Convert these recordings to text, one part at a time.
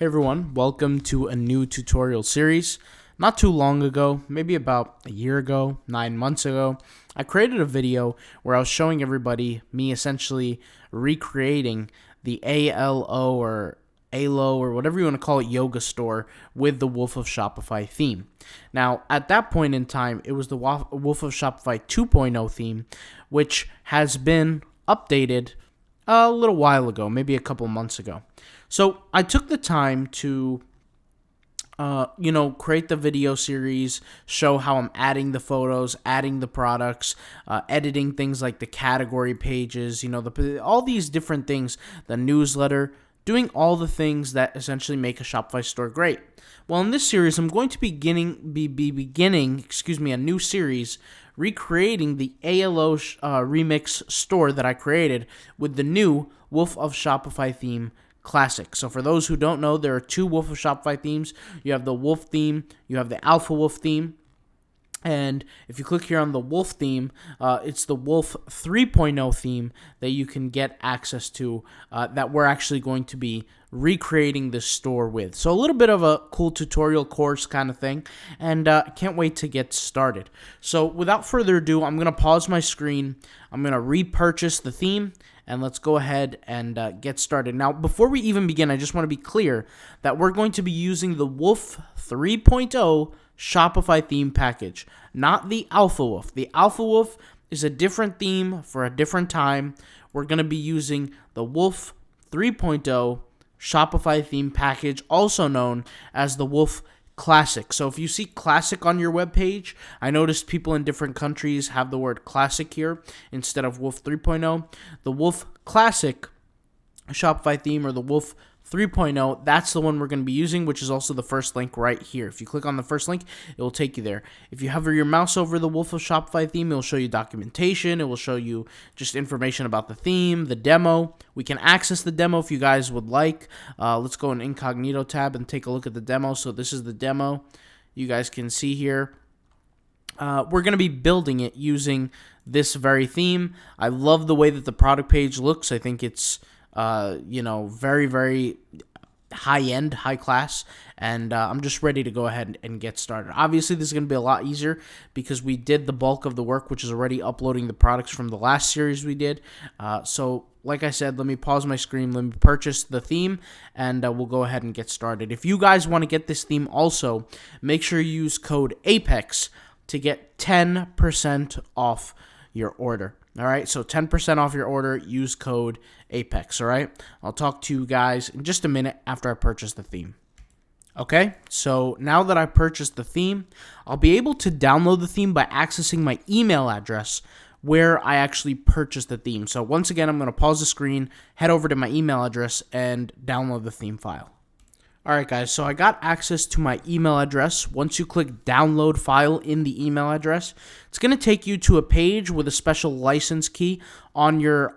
Hey everyone, welcome to a new tutorial series. Not too long ago, maybe about a year ago, 9 months ago, I created a video where I was showing everybody me essentially recreating the ALO or ALO or whatever you want to call it yoga store with the Wolf of Shopify theme. Now, at that point in time, it was the Wolf of Shopify 2.0 theme, which has been updated a little while ago, maybe a couple months ago. So I took the time to, create the video series, show how I'm adding the photos, adding the products, editing things like the category pages, all these different things, the newsletter, doing all the things that essentially make a Shopify store great. Well, in this series, I'm going to be beginning a new series recreating the ALO remix store that I created with the new Wolf of Shopify theme Classic. So for those who don't know, there are two Wolf of Shopify themes. You have the Wolf theme, you have the Alpha Wolf theme. And if you click here on the Wolf theme, it's the Wolf 3.0 theme that you can get access to that we're actually going to be recreating this store with. So a little bit of a cool tutorial course kind of thing, and can't wait to get started. So without further ado, I'm going to pause my screen. I'm going to repurchase the theme, and let's go ahead and get started. Now, before we even begin, I just want to be clear that we're going to be using the Wolf 3.0 Shopify theme package, not the Alpha Wolf. The Alpha Wolf is a different theme for a different time. We're going to be using the Wolf 3.0 Shopify theme package, also known as the Wolf Classic. So if you see Classic on your webpage, I noticed people in different countries have the word Classic here instead of Wolf 3.0. The Wolf Classic Shopify theme, or the Wolf 3.0, that's the one we're going to be using, which is also the first link right here. If you click on the first link, it will take you there. If you hover your mouse over the Wolf of Shopify theme, it will show you documentation. It will show you just information about the theme, the demo. We can access the demo if you guys would like. Let's go in Incognito tab and take a look at the demo. So this is the demo. You guys can see here. We're going to be building it using this very theme. I love the way that the product page looks. I think it's very, very high-end, high-class, and I'm just ready to go ahead and get started. Obviously, this is going to be a lot easier because we did the bulk of the work, which is already uploading the products from the last series we did. So, like I said, let me pause my screen, let me purchase the theme, and we'll go ahead and get started. If you guys want to get this theme also, make sure you use code APEX to get 10% off your order. All right, so 10% off your order, use code APEX, all right? I'll talk to you guys in just a minute after I purchase the theme. Okay, so now that I purchased the theme, I'll be able to download the theme by accessing my email address where I actually purchased the theme. So once again, I'm going to pause the screen, head over to my email address, and download the theme file. Alright guys, so I got access to my email address. Once you click download file in the email address, it's going to take you to a page with a special license key on your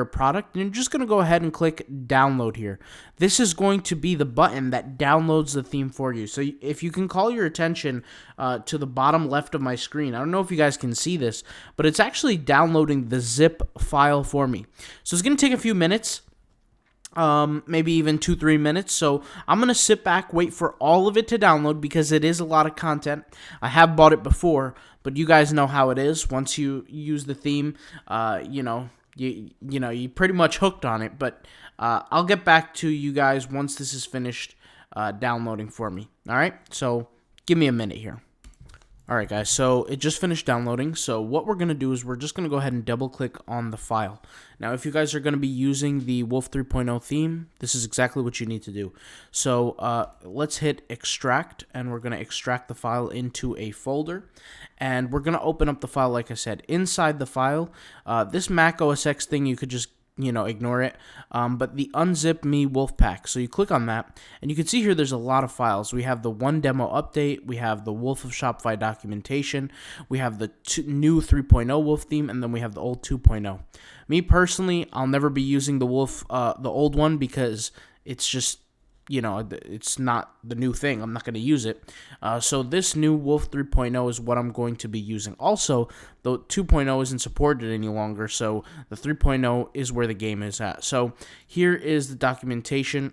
product, and you're just going to go ahead and click download here. This is going to be the button that downloads the theme for you. So if you can call your attention to the bottom left of my screen, I don't know if you guys can see this, but it's actually downloading the zip file for me. So it's going to take a few minutes. Maybe even 2-3 minutes. So I'm going to sit back, wait for all of it to download because it is a lot of content. I have bought it before, but you guys know how it is. Once you use the theme, you pretty much hooked on it. But I'll get back to you guys once this is finished downloading for me. All right, so give me a minute here. Alright guys, so it just finished downloading, so what we're going to do is we're just going to go ahead and double click on the file. Now if you guys are going to be using the Wolf 3.0 theme, this is exactly what you need to do. So let's hit extract, and we're going to extract the file into a folder, and we're going to open up the file like I said. Inside the file, this Mac OS X thing, you could just ignore it. But the unzip me Wolfpack. So you click on that, and you can see here there's a lot of files. We have the one demo update, we have the Wolf of Shopify documentation, we have the new 3.0 Wolf theme, and then we have the old 2.0. Me personally, I'll never be using the Wolf, the old one, because it's just it's not the new thing. I'm not going to use it. So this new Wolf 3.0 is what I'm going to be using. Also, the 2.0 isn't supported any longer, so the 3.0 is where the game is at. So here is the documentation.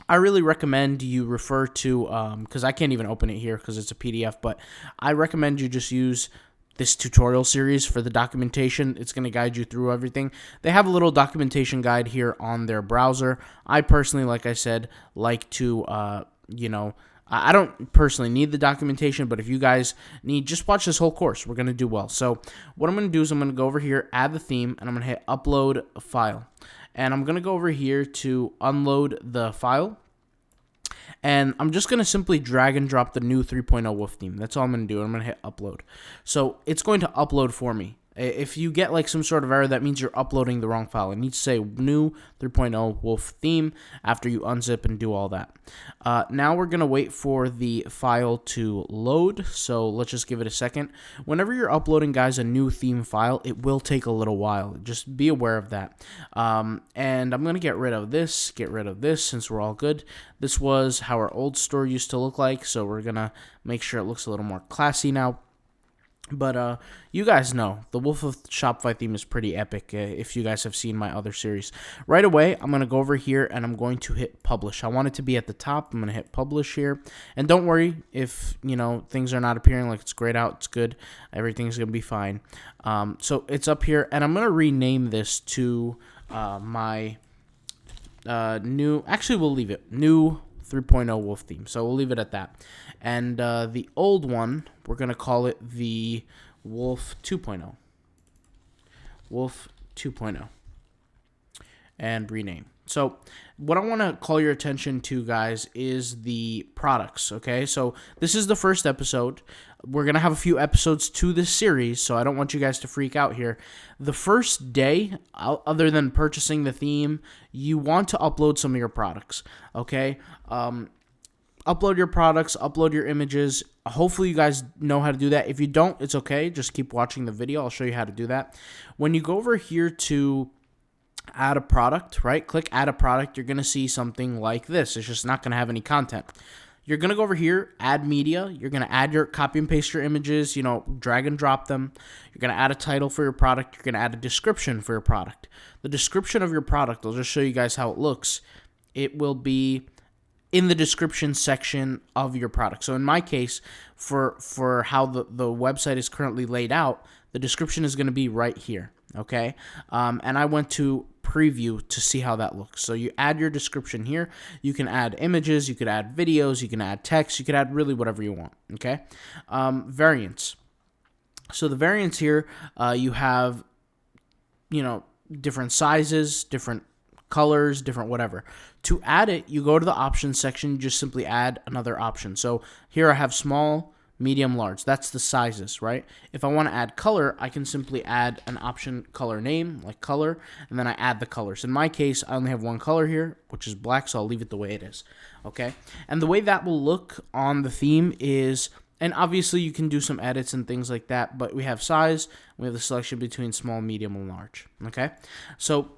I really recommend you refer to, because I can't even open it here because it's a PDF, but I recommend you just use this tutorial series for the documentation. It's going to guide you through everything. They have a little documentation guide here on their browser. I personally, like I said, like to, I don't personally need the documentation, but if you guys need, just watch this whole course. We're going to do well. So what I'm going to do is I'm going to go over here, add the theme, and I'm going to hit upload file. And I'm going to go over here to unload the file. And I'm just going to simply drag and drop the new 3.0 Wolf theme. That's all I'm going to do. I'm going to hit upload. So it's going to upload for me. If you get like some sort of error, that means you're uploading the wrong file. It needs to say new 3.0 Wolf theme after you unzip and do all that. Now we're going to wait for the file to load. So let's just give it a second. Whenever you're uploading, guys, a new theme file, it will take a little while. Just be aware of that. And I'm going to get rid of this, since we're all good. This was how our old store used to look like. So we're going to make sure it looks a little more classy now. But you guys know the Wolf of Shopify theme is pretty epic if you guys have seen my other series. Right away, I'm going to go over here and I'm going to hit publish. I want it to be at the top. I'm going to hit publish here. And don't worry if, things are not appearing like it's grayed out. It's good. Everything's going to be fine. So it's up here and I'm going to rename this to my new, actually we'll leave it, new 3.0 Wolf theme. So we'll leave it at that. And the old one, we're going to call it the Wolf 2.0. Wolf 2.0. And rename. So what I want to call your attention to, guys, is the products, okay? So this is the first episode. We're going to have a few episodes to this series, so I don't want you guys to freak out here. The first day, other than purchasing the theme, you want to upload some of your products, okay? Upload your products, upload your images. Hopefully you guys know how to do that. If you don't, it's okay. Just keep watching the video. I'll show you how to do that. When you go over here to add a product, right? Click add a product. You're going to see something like this. It's just not going to have any content. You're going to go over here, add media. You're going to add your, copy and paste your images, drag and drop them. You're going to add a title for your product. You're going to add a description for your product. The description of your product, I'll just show you guys how it looks. It will be in the description section of your product. So in my case, for how the website is currently laid out, the description is going to be right here, okay? And I went to preview to see how that looks. So you add your description here. You can add images, you could add videos, you can add text, you could add really whatever you want, okay? Variants. So the variants here, you have, different sizes, different colors, different whatever. To add it, you go to the options section, you just simply add another option. So here I have small, medium, large. That's the sizes, right? If I want to add color, I can simply add an option color name, like color, and then I add the colors. In my case, I only have one color here, which is black, so I'll leave it the way it is, okay? And the way that will look on the theme is, and obviously you can do some edits and things like that, but we have size, we have the selection between small, medium, and large, okay? So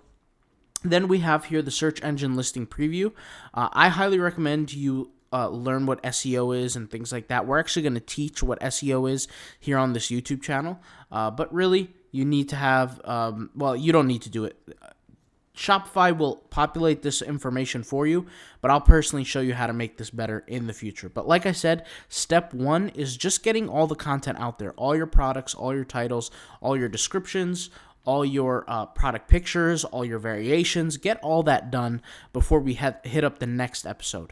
then we have here the search engine listing preview. I highly recommend you learn what SEO is and things like that. We're actually going to teach what SEO is here on this YouTube channel. But really, you need to have, you don't need to do it. Shopify will populate this information for you, but I'll personally show you how to make this better in the future. But like I said, step one is just getting all the content out there, all your products, all your titles, all your descriptions, all your product pictures, all your variations. Get all that done before we hit up the next episode.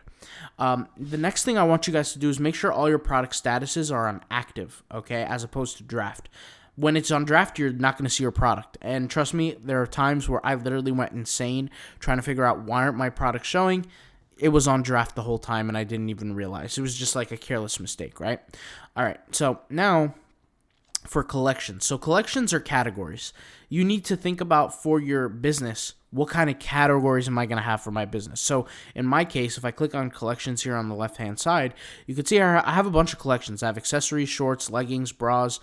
The next thing I want you guys to do is make sure all your product statuses are on active, okay, as opposed to draft. When it's on draft, you're not going to see your product. And trust me, there are times where I literally went insane trying to figure out why aren't my products showing. It was on draft the whole time and I didn't even realize. It was just like a careless mistake, right? All right, so now for collections. So collections are categories. You need to think about for your business, what kind of categories am I going to have for my business? So in my case, if I click on collections here on the left-hand side, you can see I have a bunch of collections. I have accessories, shorts, leggings, bras,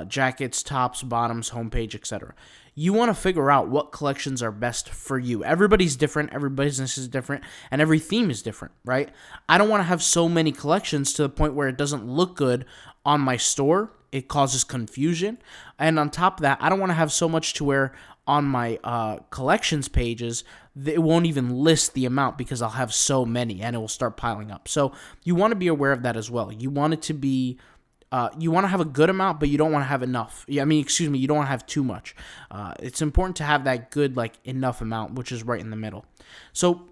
jackets, tops, bottoms, homepage, etc. You want to figure out what collections are best for you. Everybody's different, every business is different, and every theme is different, right? I don't want to have so many collections to the point where it doesn't look good on my store. It causes confusion. And on top of that, I don't want to have so much to where on my collections pages, it won't even list the amount because I'll have so many and it will start piling up. So you want to be aware of that as well. You want it to be, you want to have a good amount, but you don't want to have enough. You don't want to have too much. It's important to have that good, enough amount, which is right in the middle. So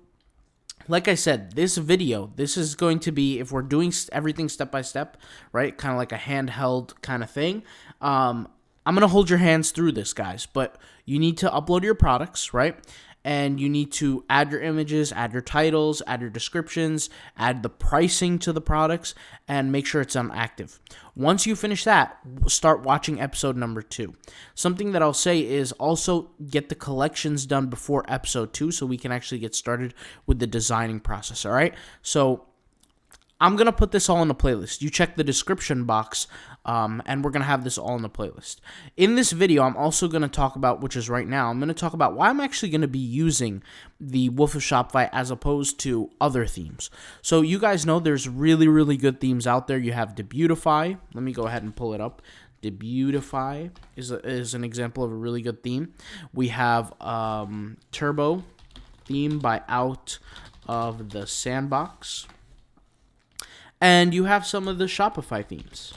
like I said, this is going to be, if we're doing everything step by step, right? Kind of like a handheld kind of thing. I'm going to hold your hands through this, guys, but you need to upload your products, right? And you need to add your images, add your titles, add your descriptions, add the pricing to the products, and make sure it's on active. Once you finish that, start watching episode number 2. Something that I'll say is also get the collections done before episode 2 so we can actually get started with the designing process, all right? So I'm going to put this all in a playlist. You check the description box, and we're going to have this all in the playlist. In this video, I'm also going to talk about, which is right now, I'm going to talk about why I'm actually going to be using the Wolf of Shopify as opposed to other themes. So you guys know there's really, really good themes out there. You have Debutify. Let me go ahead and pull it up. Debutify is an example of a really good theme. We have Turbo theme by Out of the Sandbox. And you have some of the Shopify themes,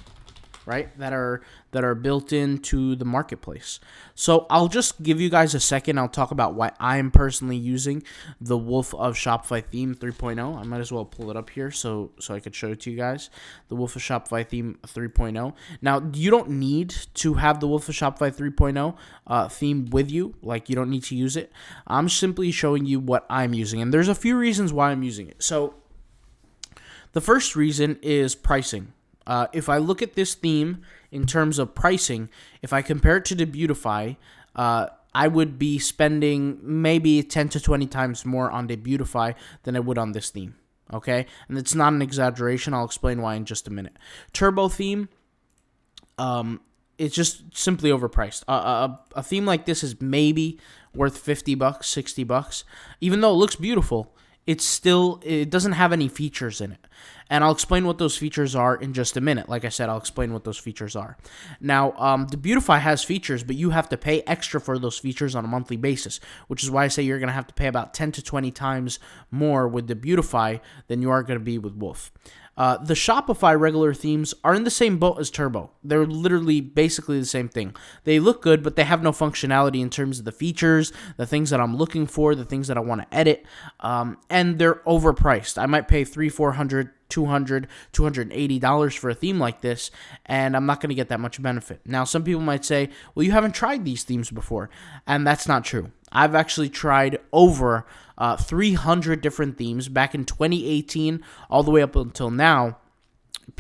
right, that are built into the marketplace. So I'll just give you guys a second. I'll talk about why I'm personally using the Wolf of Shopify theme 3.0. I might as well pull it up here so I could show it to you guys. The Wolf of Shopify theme 3.0. Now, you don't need to have the Wolf of Shopify 3.0 theme with you. You don't need to use it. I'm simply showing you what I'm using. And there's a few reasons why I'm using it. So the first reason is pricing. If I look at this theme in terms of pricing, if I compare it to Debutify, I would be spending maybe 10 to 20 times more on Debutify than I would on this theme, okay? And it's not an exaggeration. I'll explain why in just a minute. Turbo theme, it's just simply overpriced. A theme like this is maybe worth $50, $60. Even though it looks beautiful, it doesn't have any features in it. And I'll explain what those features are in just a minute. Like I said, I'll explain what those features are. Now, Debutify has features, but you have to pay extra for those features on a monthly basis, which is why I say you're going to have to pay about 10 to 20 times more with Debutify than you are going to be with Wolf. The Shopify regular themes are in the same boat as Turbo. They're literally basically the same thing. They look good, but they have no functionality in terms of the features, the things that I'm looking for, the things that I want to edit, and they're overpriced. I might pay $300, $400, $200, $280 for a theme like this, and I'm not going to get that much benefit. Now, some people might say, well, you haven't tried these themes before, and that's not true. I've actually tried over 300 different themes back in 2018 all the way up until now.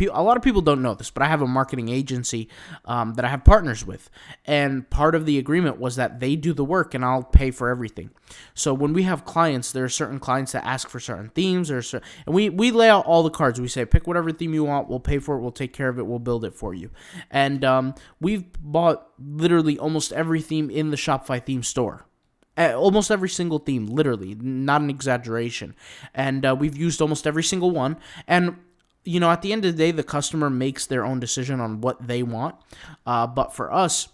A lot of people don't know this, but I have a marketing agency that I have partners with, and part of the agreement was that they do the work and I'll pay for everything. So when we have clients, there are certain clients that ask for certain themes, and we lay out all the cards. We say, pick whatever theme you want, we'll pay for it, we'll take care of it, we'll build it for you. And we've bought literally almost every theme in the Shopify theme store. Almost every single theme, literally, not an exaggeration. And we've used almost every single one. And at the end of the day, the customer makes their own decision on what they want. But for us,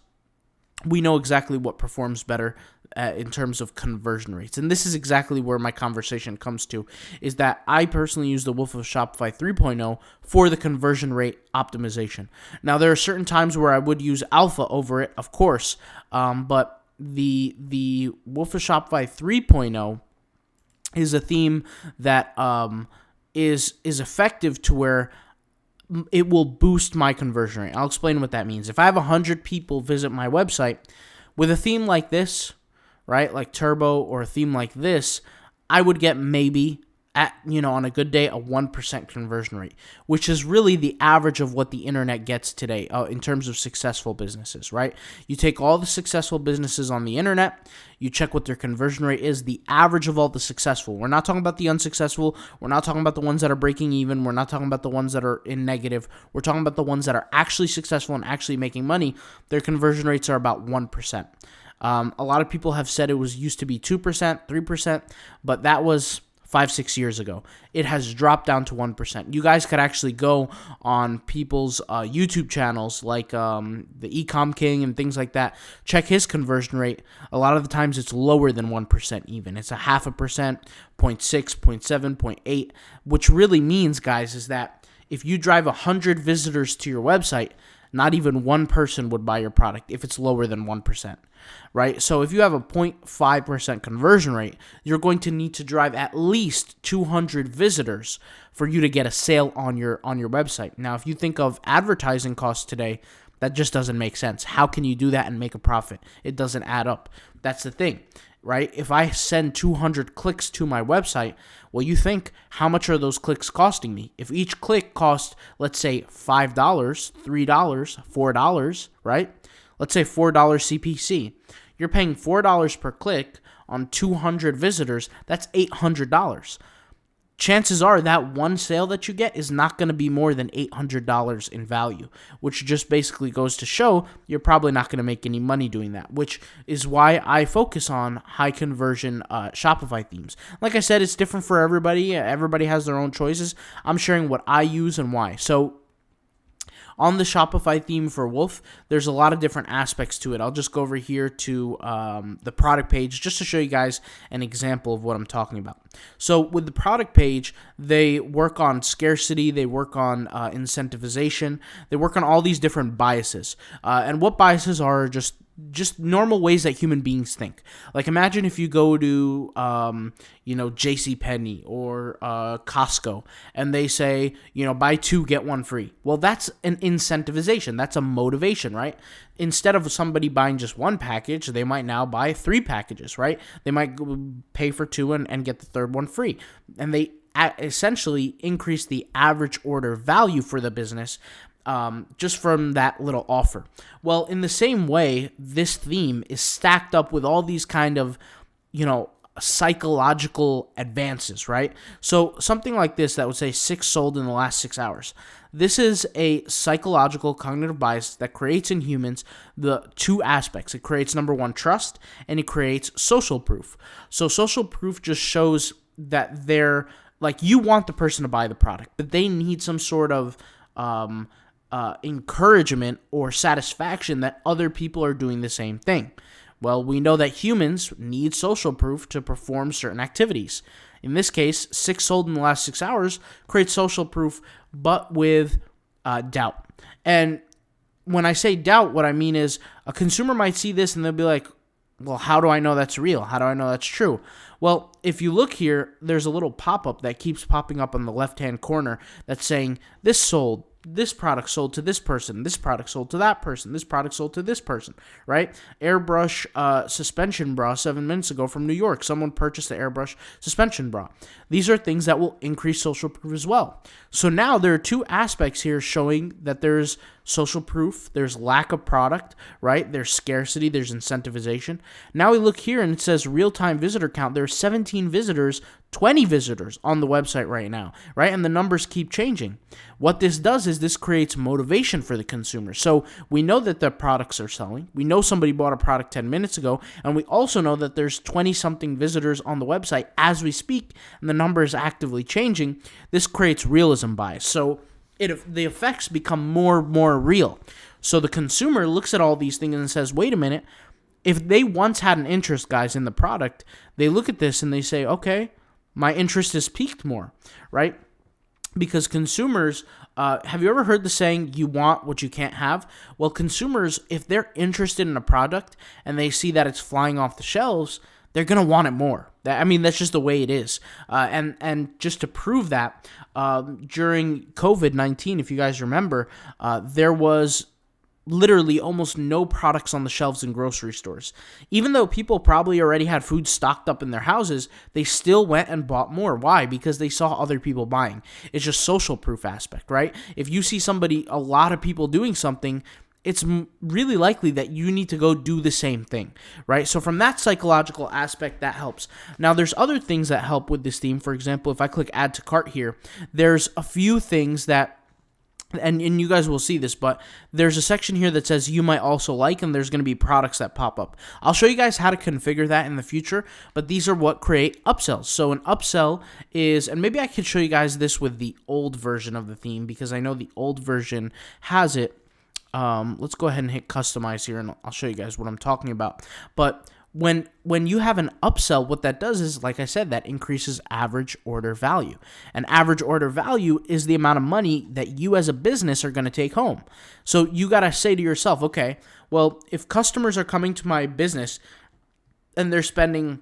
we know exactly what performs better in terms of conversion rates. And this is exactly where my conversation comes to, is that I personally use the Wolf of Shopify 3.0 for the conversion rate optimization. Now, there are certain times where I would use alpha over it, of course, but the Wolf of Shopify 3.0 is a theme that is effective to where it will boost my conversion rate. I'll explain what that means. If I have 100 people visit my website with a theme like this, right, like Turbo or a theme like this, I would get maybe on a good day, a 1% conversion rate, which is really the average of what the internet gets today in terms of successful businesses, right? You take all the successful businesses on the internet, you check what their conversion rate is, the average of all the successful. We're not talking about the unsuccessful. We're not talking about the ones that are breaking even. We're not talking about the ones that are in negative. We're talking about the ones that are actually successful and actually making money. Their conversion rates are about 1%. A lot of people have said it used to be 2%, 3%, but that was 5-6 years ago. It has dropped down to 1%. You guys could actually go on people's YouTube channels like the Ecom King and things like that. Check his conversion rate. A lot of the times it's lower than 1% even. It's a 0.5%, 0.6, 0.7, 0.8, which really means, guys, is that if you drive 100 visitors to your website, not even one person would buy your product if it's lower than 1%, right? So if you have a 0.5% conversion rate, you're going to need to drive at least 200 visitors for you to get a sale on your website. Now, if you think of advertising costs today, that just doesn't make sense. How can you do that and make a profit? It doesn't add up. That's the thing, right? If I send 200 clicks to my website, well, you think, how much are those clicks costing me? If each click cost, let's say $5, $3, $4, right? Let's say $4 CPC. You're paying $4 per click on 200 visitors. That's $800. Chances are that one sale that you get is not going to be more than $800 in value, which just basically goes to show you're probably not going to make any money doing that, which is why I focus on high conversion Shopify themes. Like I said, it's different for everybody. Everybody has their own choices. I'm sharing what I use and why. So on the Shopify theme for Wolf, there's a lot of different aspects to it. I'll just go over here to the product page just to show you guys an example of what I'm talking about. So with the product page, they work on scarcity, they work on incentivization, they work on all these different biases. And what biases are just normal ways that human beings think. Like imagine if you go to, JCPenney or Costco and they say, buy 2, get 1 free. Well, that's an incentivization. That's a motivation, right? Instead of somebody buying just 1 package, they might now buy 3 packages, right? They might pay for 2 and get the third one free. And they essentially increase the average order value for the business just from that little offer. Well, in the same way, this theme is stacked up with all these kind of, psychological advances, right? So something like this that would say 6 sold in the last 6 hours. This is a psychological cognitive bias that creates in humans the 2 aspects. It creates, number 1, trust, and it creates social proof. So social proof just shows that they're, like, you want the person to buy the product, but they need some sort of encouragement or satisfaction that other people are doing the same thing. Well, we know that humans need social proof to perform certain activities. In this case, 6 sold in the last 6 hours creates social proof, but with doubt. And when I say doubt, what I mean is a consumer might see this and they'll be like, well, how do I know that's real? How do I know that's true? Well, if you look here, there's a little pop-up that keeps popping up on the left-hand corner that's saying, this sold, this product sold to this person, this product sold to that person, this product sold to this person, right? Airbrush suspension bra 7 minutes ago from New York. Someone purchased the airbrush suspension bra. These are things that will increase social proof as well. So now there are 2 aspects here showing that there's social proof, there's lack of product, right? There's scarcity, there's incentivization. Now we look here and it says real-time visitor count. There's 17 visitors, 20 visitors on the website right now, right? And the numbers keep changing. What this does is this creates motivation for the consumer. So we know that the products are selling. We know somebody bought a product 10 minutes ago, and we also know that there's 20-something visitors on the website as we speak, and the number is actively changing. This creates realism bias. So the effects become more real. So the consumer looks at all these things and says, wait a minute, if they once had an interest, guys, in the product, they look at this and they say, okay, my interest has peaked more, right? Because consumers, have you ever heard the saying, you want what you can't have? Well, consumers, if they're interested in a product and they see that it's flying off the shelves, they're going to want it more. That's just the way it is. And just to prove that, during COVID-19, if you guys remember, there was literally almost no products on the shelves in grocery stores. Even though people probably already had food stocked up in their houses, they still went and bought more. Why? Because they saw other people buying. It's just social proof aspect, right? If you see a lot of people doing something, it's really likely that you need to go do the same thing, right? So from that psychological aspect, that helps. Now, there's other things that help with this theme. For example, if I click add to cart here, there's a few things that and you guys will see this, but there's a section here that says you might also like, and there's going to be products that pop up. I'll show you guys how to configure that in the future, but these are what create upsells. So an upsell is, and maybe I could show you guys this with the old version of the theme, because I know the old version has it. Let's go ahead and hit customize here, and I'll show you guys what I'm talking about. But when you have an upsell, what that does is, like I said, that increases average order value. And average order value is the amount of money that you as a business are going to take home. So you got to say to yourself, okay, well, if customers are coming to my business and they're spending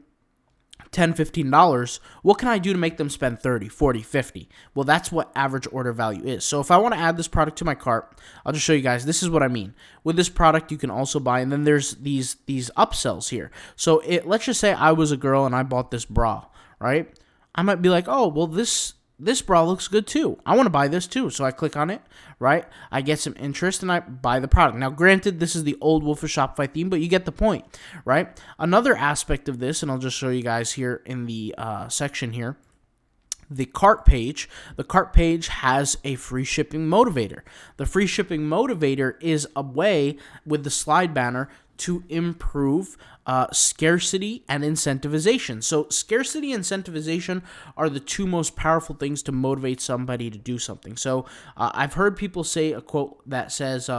$10, $15, what can I do to make them spend 30, 40, 50? Well, that's what average order value is. So if I want to add this product to my cart, I'll just show you guys. This is what I mean. With this product, you can also buy, and then there's these upsells here. So let's just say I was a girl and I bought this bra, right? I might be like, oh, well, this bra looks good too. I want to buy this too. So I click on it, right? I get some interest and I buy the product. Now, granted, this is the old Wolf of Shopify theme, but you get the point, right? Another aspect of this, and I'll just show you guys here in the section here, the cart page. The cart page has a free shipping motivator. The free shipping motivator is a way with the slide banner to improve scarcity and incentivization. So scarcity and incentivization are the two most powerful things to motivate somebody to do something. So I've heard people say a quote that says,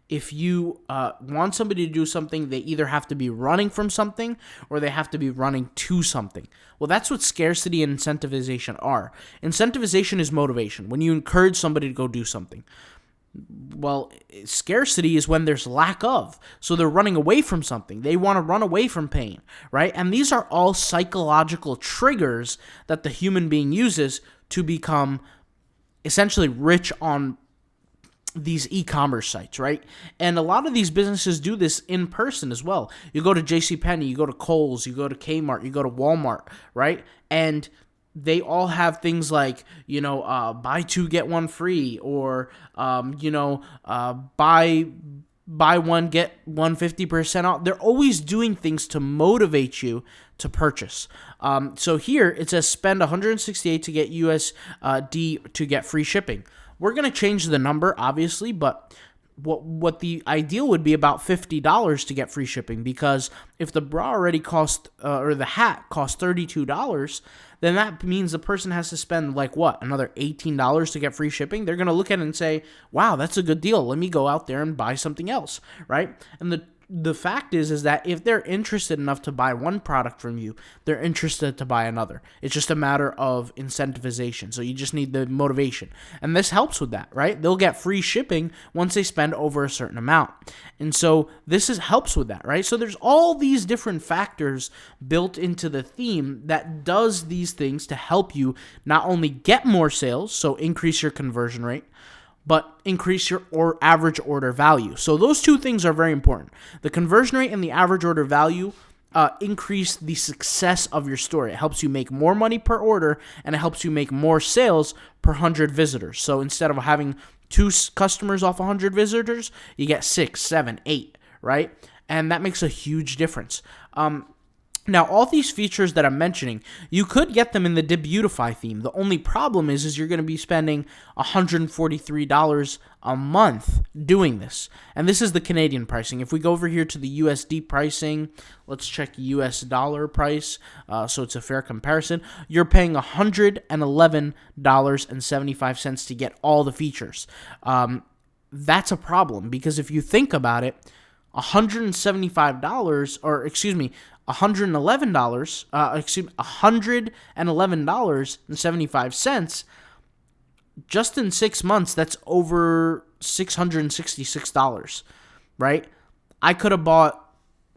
if you want somebody to do something, they either have to be running from something or they have to be running to something. Well, that's what scarcity and incentivization are. Incentivization is motivation, when you encourage somebody to go do something. Well, scarcity is when there's lack of. So they're running away from something. They want to run away from pain, right? And these are all psychological triggers that the human being uses to become essentially rich on these e-commerce sites, right? And a lot of these businesses do this in person as well. You go to JCPenney, you go to Kohl's, you go to Kmart, you go to Walmart, right? And they all have things like, buy two, get one free, or, buy one, get one 50% off. They're always doing things to motivate you to purchase. So here it says spend $168 to get USD to get free shipping. We're going to change the number, obviously, but what the ideal would be about $50 to get free shipping, because if the bra already cost, or the hat cost $32, then that means the person has to spend another $18 to get free shipping. They're going to look at it and say, wow, that's a good deal. Let me go out there and buy something else, right? And the fact is that if they're interested enough to buy one product from you, they're interested to buy another. It's just a matter of incentivization. So you just need the motivation. And this helps with that, right? They'll get free shipping once they spend over a certain amount. And so this helps with that, right? So there's all these different factors built into the theme that does these things to help you not only get more sales, so increase your conversion rate, but increase your average order value. So those two things are very important. The conversion rate and the average order value increase the success of your store. It helps you make more money per order, and it helps you make more sales per 100 visitors. So instead of having 2 customers off 100 visitors, you get 6, 7, 8, right? And that makes a huge difference. Now, all these features that I'm mentioning, you could get them in the Debutify theme. The only problem is you're going to be spending $143 a month doing this. And this is the Canadian pricing. If we go over here to the USD pricing, let's check US dollar price, so it's a fair comparison. You're paying $111.75 to get all the features. That's a problem, because if you think about it, $111.75, just in 6 months, that's over $666, right? I could have bought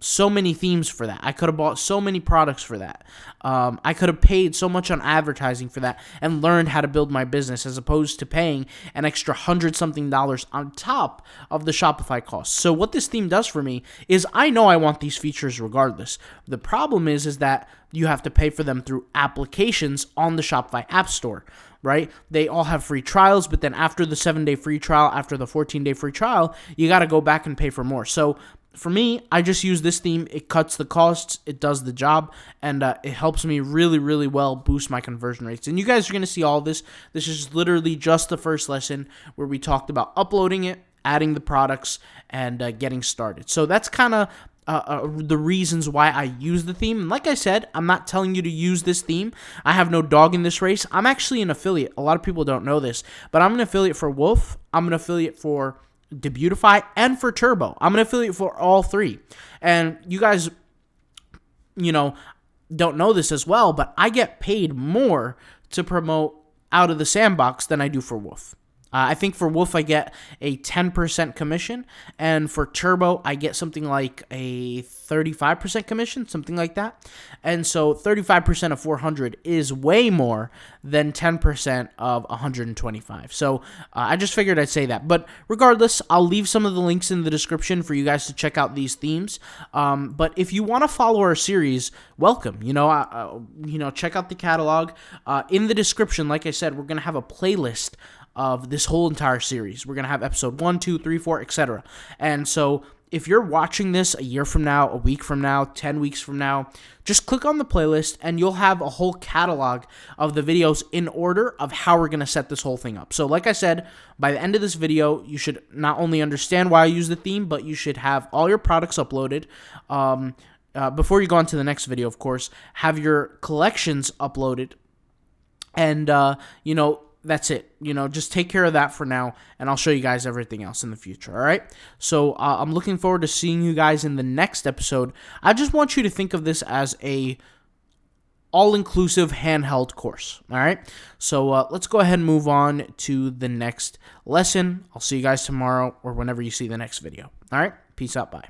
so many themes for that. I could have bought so many products for that. I could have paid so much on advertising for that and learned how to build my business, as opposed to paying an extra $100-something on top of the Shopify costs. So what this theme does for me is I know I want these features regardless. The problem is that you have to pay for them through applications on the Shopify App Store, right? They all have free trials, but then after the 7-day free trial, after the 14-day free trial, you got to go back and pay for more. So for me, I just use this theme. It cuts the costs, it does the job, and it helps me really, really well boost my conversion rates. And you guys are going to see all this. This is literally just the first lesson where we talked about uploading it, adding the products, and getting started. So that's kind of the reasons why I use the theme. And like I said, I'm not telling you to use this theme. I have no dog in this race. I'm actually an affiliate. A lot of people don't know this, but I'm an affiliate for Wolf. I'm an affiliate for Debutify and for Turbo. I'm an affiliate for all three. And you guys, don't know this as well, but I get paid more to promote Out of the Sandbox than I do for Wolf. I think for Wolf, I get a 10% commission, and for Turbo, I get something like a 35% commission, something like that. And so 35% of 400 is way more than 10% of 125. So I just figured I'd say that. But regardless, I'll leave some of the links in the description for you guys to check out these themes. But if you want to follow our series, welcome. Check out the catalog. In the description, like I said, we're going to have a playlist of this whole entire series. We're going to have episode 1, 2, 3, 4, etc. And so if you're watching this a year from now, a week from now, 10 weeks from now, just click on the playlist and you'll have a whole catalog of the videos in order of how we're going to set this whole thing up. So like I said, by the end of this video, you should not only understand why I use the theme, but you should have all your products uploaded. Before you go on to the next video, of course, have your collections uploaded. And, that's it. Just take care of that for now, and I'll show you guys everything else in the future, all right? So I'm looking forward to seeing you guys in the next episode. I just want you to think of this as a all-inclusive handheld course, all right? So let's go ahead and move on to the next lesson. I'll see you guys tomorrow or whenever you see the next video, all right? Peace out. Bye.